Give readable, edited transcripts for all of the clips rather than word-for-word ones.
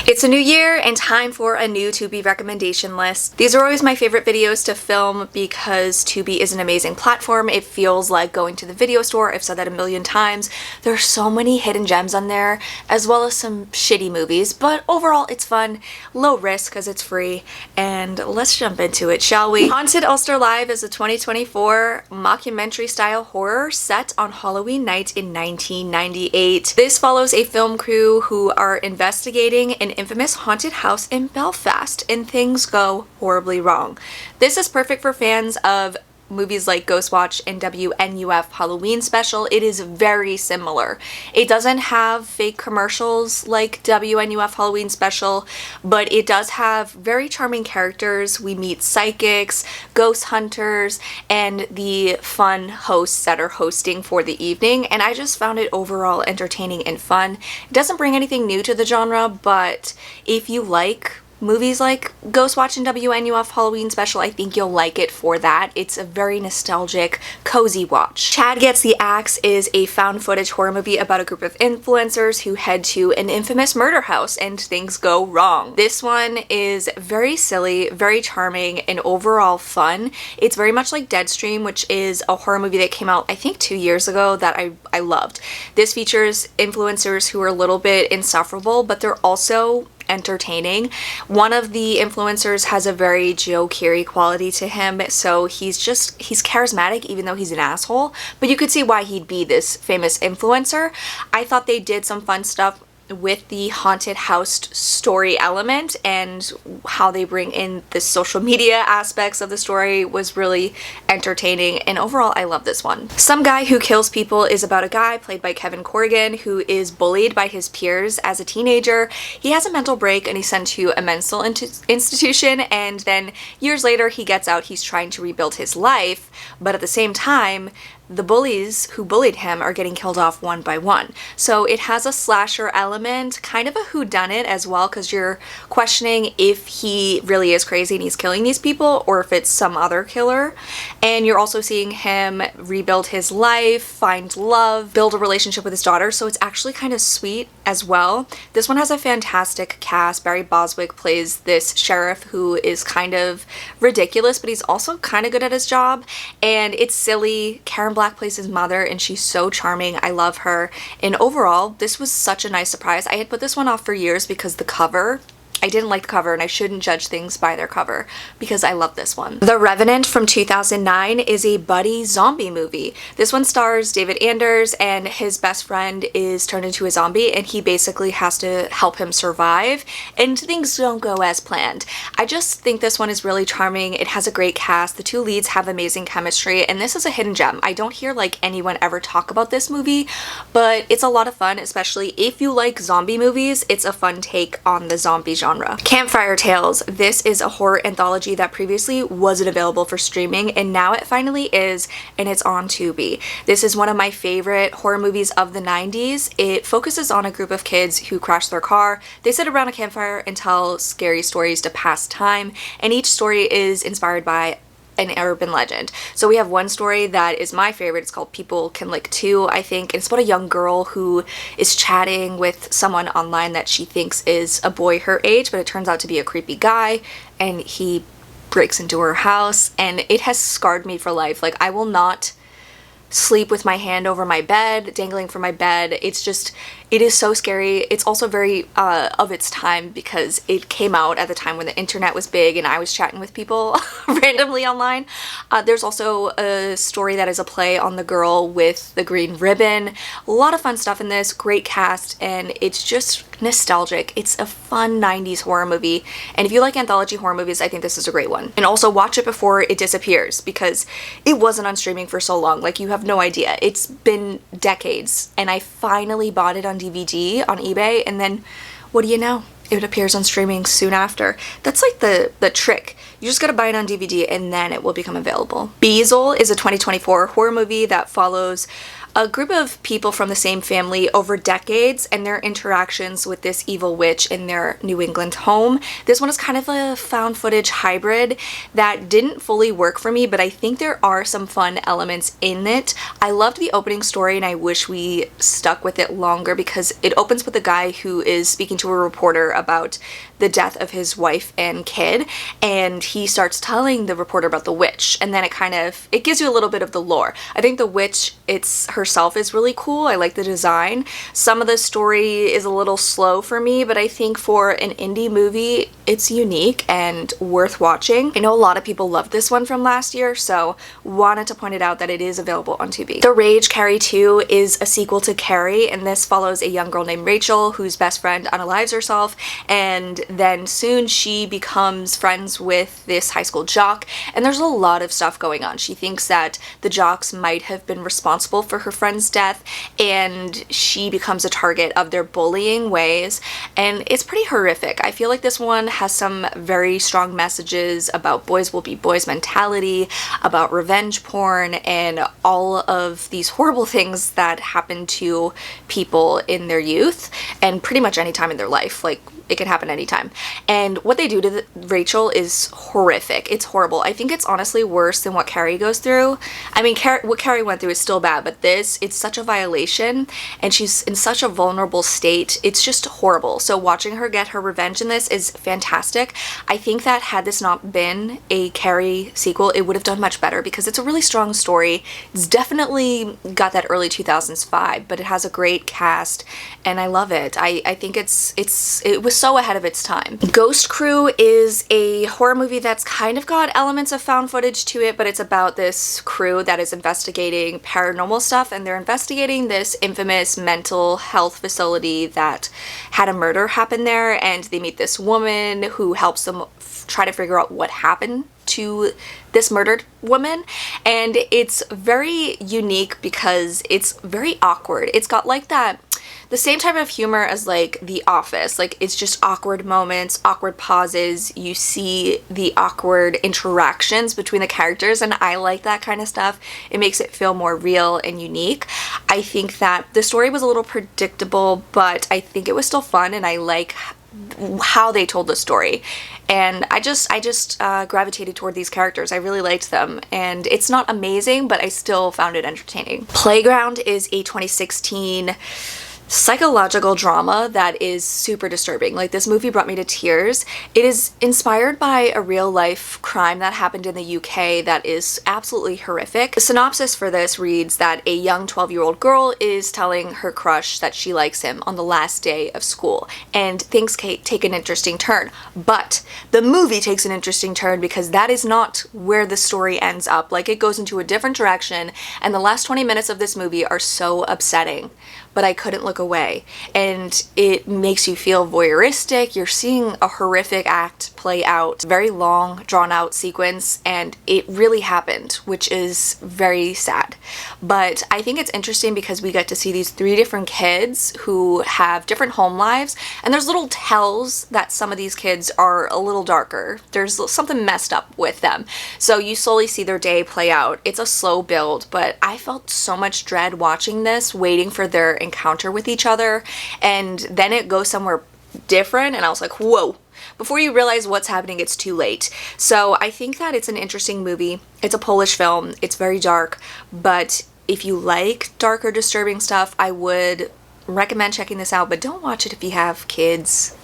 It's a new year and time for a new Tubi recommendation list. These are always my favorite videos to film because Tubi is an amazing platform. It feels like going to the video store. I've said that a million times. There are so many hidden gems on there, as well as some shitty movies, but overall it's fun, low risk because it's free, and let's jump into it, shall we? Haunted Ulster Live is a 2024 mockumentary style horror set on Halloween night in 1998. This follows a film crew who are investigating an infamous haunted house in Belfast, and things go horribly wrong. This is perfect for fans of movies like Ghostwatch and WNUF Halloween Special. It is very similar. It doesn't have fake commercials like WNUF Halloween Special, but it does have very charming characters. We meet psychics, ghost hunters, and the fun hosts that are hosting for the evening, and I just found it overall entertaining and fun. It doesn't bring anything new to the genre, but if you like movies like Ghostwatch and WNUF Halloween Special, I think you'll like it for that. It's a very nostalgic, cozy watch. Chad Gets the Axe is a found footage horror movie about a group of influencers who head to an infamous murder house and things go wrong. This one is very silly, very charming, and overall fun. It's very much like Deadstream, which is a horror movie that came out I think 2 years ago that I loved. This features influencers who are a little bit insufferable, but they're also entertaining. One of the influencers has a very Joe Carrie quality to him, so he's charismatic even though he's an asshole, but you could see why he'd be this famous influencer. I thought they did some fun stuff with the haunted house story element, and how they bring in the social media aspects of the story was really entertaining, and overall I love this one. Some Guy Who Kills People is about a guy played by Kevin Corrigan who is bullied by his peers as a teenager. He has a mental break and he's sent to a mental institution, and then years later he gets out. He's trying to rebuild his life, but at the same time the bullies who bullied him are getting killed off one by one. So it has a slasher element, kind of a whodunit as well, because you're questioning if he really is crazy and he's killing these people or if it's some other killer. And you're also seeing him rebuild his life, find love, build a relationship with his daughter, so it's actually kind of sweet as well. This one has a fantastic cast. Barry Boswick plays this sheriff who is kind of ridiculous, but he's also kind of good at his job, and it's silly. Karen Black plays his mother, and she's so charming. I love her. And overall, this was such a nice surprise. I had put this one off for years because the cover, I didn't like the cover, and I shouldn't judge things by their cover because I love this one. The Revenant from 2009 is a buddy zombie movie. This one stars David Anders, and his best friend is turned into a zombie, and he basically has to help him survive, and things don't go as planned. I just think this one is really charming. It has a great cast. The two leads have amazing chemistry, and this is a hidden gem. I don't hear like anyone ever talk about this movie, but it's a lot of fun, especially if you like zombie movies. It's a fun take on the zombie genre. Campfire Tales. This is a horror anthology that previously wasn't available for streaming, and now it finally is, and it's on Tubi. This is one of my favorite horror movies of the 90s. It focuses on a group of kids who crash their car. They sit around a campfire and tell scary stories to pass time, and each story is inspired by an urban legend. So we have one story that is my favorite. It's called People Can Lick Too, I think. And it's about a young girl who is chatting with someone online that she thinks is a boy her age, but it turns out to be a creepy guy, and he breaks into her house, and it has scarred me for life. Like, I will not sleep with my hand over my bed, dangling from my bed. It is so scary. It's also very of its time because it came out at the time when the internet was big and I was chatting with people randomly online. There's also a story that is a play on the girl with the green ribbon. A lot of fun stuff in this, great cast, and it's just nostalgic. It's a fun 90s horror movie, and if you like anthology horror movies, I think this is a great one. And also watch it before it disappears because it wasn't on streaming for so long. Like, you have no idea. It's been decades, and I finally bought it on DVD on eBay, and then what do you know? It appears on streaming soon after. That's like the trick. You just gotta buy it on DVD and then it will become available. Beezel is a 2024 horror movie that follows a group of people from the same family over decades and their interactions with this evil witch in their New England home. This one is kind of a found footage hybrid that didn't fully work for me, but I think there are some fun elements in it. I loved the opening story and I wish we stuck with it longer because it opens with a guy who is speaking to a reporter about the death of his wife and kid, and he starts telling the reporter about the witch, and then it gives you a little bit of the lore. I think the witch herself is really cool. I like the design. Some of the story is a little slow for me, but I think for an indie movie it's unique and worth watching. I know a lot of people loved this one from last year, so wanted to point it out that it is available on Tubi. The Rage Carrie 2 is a sequel to Carrie, and this follows a young girl named Rachel whose best friend unalives herself, and then soon she becomes friends with this high school jock, and there's a lot of stuff going on. She thinks that the jocks might have been responsible for her friend's death, and she becomes a target of their bullying ways, and it's pretty horrific. I feel like this one has some very strong messages about boys will be boys mentality, about revenge porn, and all of these horrible things that happen to people in their youth and pretty much any time in their life. Like, it can happen anytime. And what they do to Rachel is horrific. It's horrible. I think it's honestly worse than what Carrie goes through. I mean, what Carrie went through is still bad, but it's such a violation, and she's in such a vulnerable state. It's just horrible. So watching her get her revenge in this is fantastic. I think that had this not been a Carrie sequel, it would have done much better because it's a really strong story. It's definitely got that early 2000s vibe, but it has a great cast, and I love it. I think it was so ahead of its time. Ghost Crew is a horror movie that's kind of got elements of found footage to it, but it's about this crew that is investigating paranormal stuff, and they're investigating this infamous mental health facility that had a murder happen there, and they meet this woman who helps them try to figure out what happened to this murdered woman, and it's very unique because it's very awkward. It's got like the same type of humor as like The Office. Like, it's just awkward moments, awkward pauses. You see the awkward interactions between the characters, and I like that kind of stuff. It makes it feel more real and unique. I think that the story was a little predictable, but I think it was still fun, and I like how they told the story. And I just gravitated toward these characters. I really liked them, and it's not amazing, but I still found it entertaining. Playground is a 2016 psychological drama that is super disturbing. Like, this movie brought me to tears. It is inspired by a real life crime that happened in the UK that is absolutely horrific. The synopsis for this reads that a young 12-year-old girl is telling her crush that she likes him on the last day of school, and things take an interesting turn. But the movie takes an interesting turn because that is not where the story ends up. Like, it goes into a different direction, and the last 20 minutes of this movie are so upsetting, but I couldn't look away. And it makes you feel voyeuristic. You're seeing a horrific act play out, very long, drawn out sequence, and it really happened, which is very sad. But I think it's interesting because we get to see these 3 different kids who have different home lives, and there's little tells that some of these kids are a little darker. There's something messed up with them. So you slowly see their day play out. It's a slow build, but I felt so much dread watching this, waiting for their encounter with each other, and then it goes somewhere different, and I was like, whoa. Before you realize what's happening, it's too late. So I think that it's an interesting movie. It's a Polish film. It's very dark, but if you like darker, disturbing stuff, I would recommend checking this out, but don't watch it if you have kids.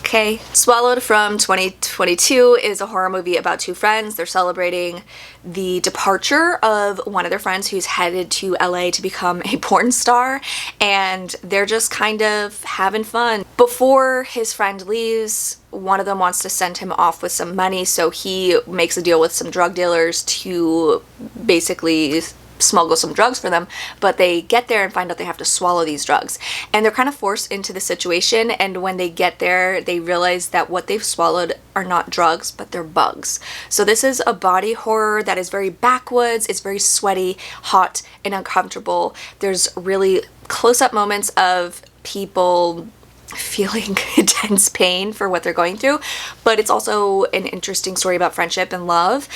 Okay. Swallowed from 2022 is a horror movie about 2 friends. They're celebrating the departure of one of their friends who's headed to LA to become a porn star, and they're just kind of having fun. Before his friend leaves, one of them wants to send him off with some money, so he makes a deal with some drug dealers to basically smuggle some drugs for them, but they get there and find out they have to swallow these drugs, and they're kind of forced into the situation, and when they get there they realize that what they've swallowed are not drugs, but they're bugs. So this is a body horror that is very backwoods. It's very sweaty, hot, and uncomfortable. There's really close-up moments of people feeling intense pain for what they're going through, but it's also an interesting story about friendship and love,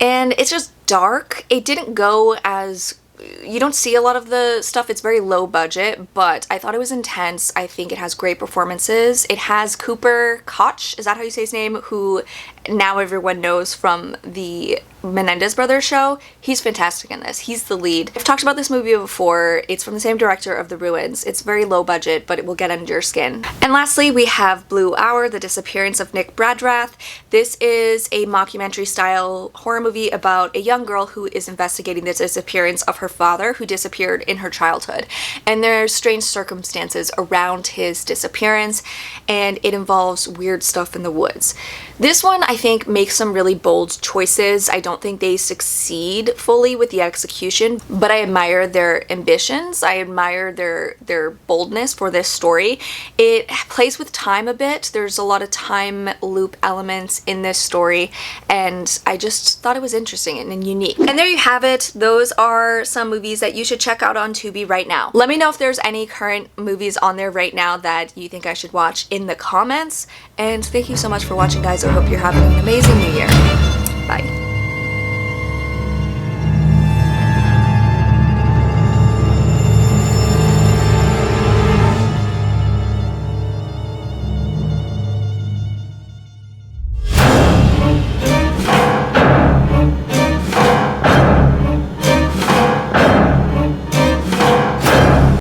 and it's just dark. It didn't go as you don't see a lot of the stuff. It's very low budget, but I thought it was intense. I think it has great performances. It has Cooper Koch, is that how you say his name? Who now everyone knows from the Menendez Brothers show. He's fantastic in this. He's the lead. I've talked about this movie before. It's from the same director of The Ruins. It's very low budget, but it will get under your skin. And lastly, we have Blue Hour, The Disappearance of Nick Bradrath. This is a mockumentary style horror movie about a young girl who is investigating the disappearance of her father, who disappeared in her childhood. And there's strange circumstances around his disappearance, and it involves weird stuff in the woods. This one, I think, makes some really bold choices. I don't think they succeed fully with the execution, but I admire their ambitions. I admire their boldness for this story. It plays with time a bit. There's a lot of time loop elements in this story, and I just thought it was interesting and unique. And there you have it. Those are some movies that you should check out on Tubi right now. Let me know if there's any current movies on there right now that you think I should watch in the comments. And thank you so much for watching, guys. I hope you're having an amazing new year. Bye.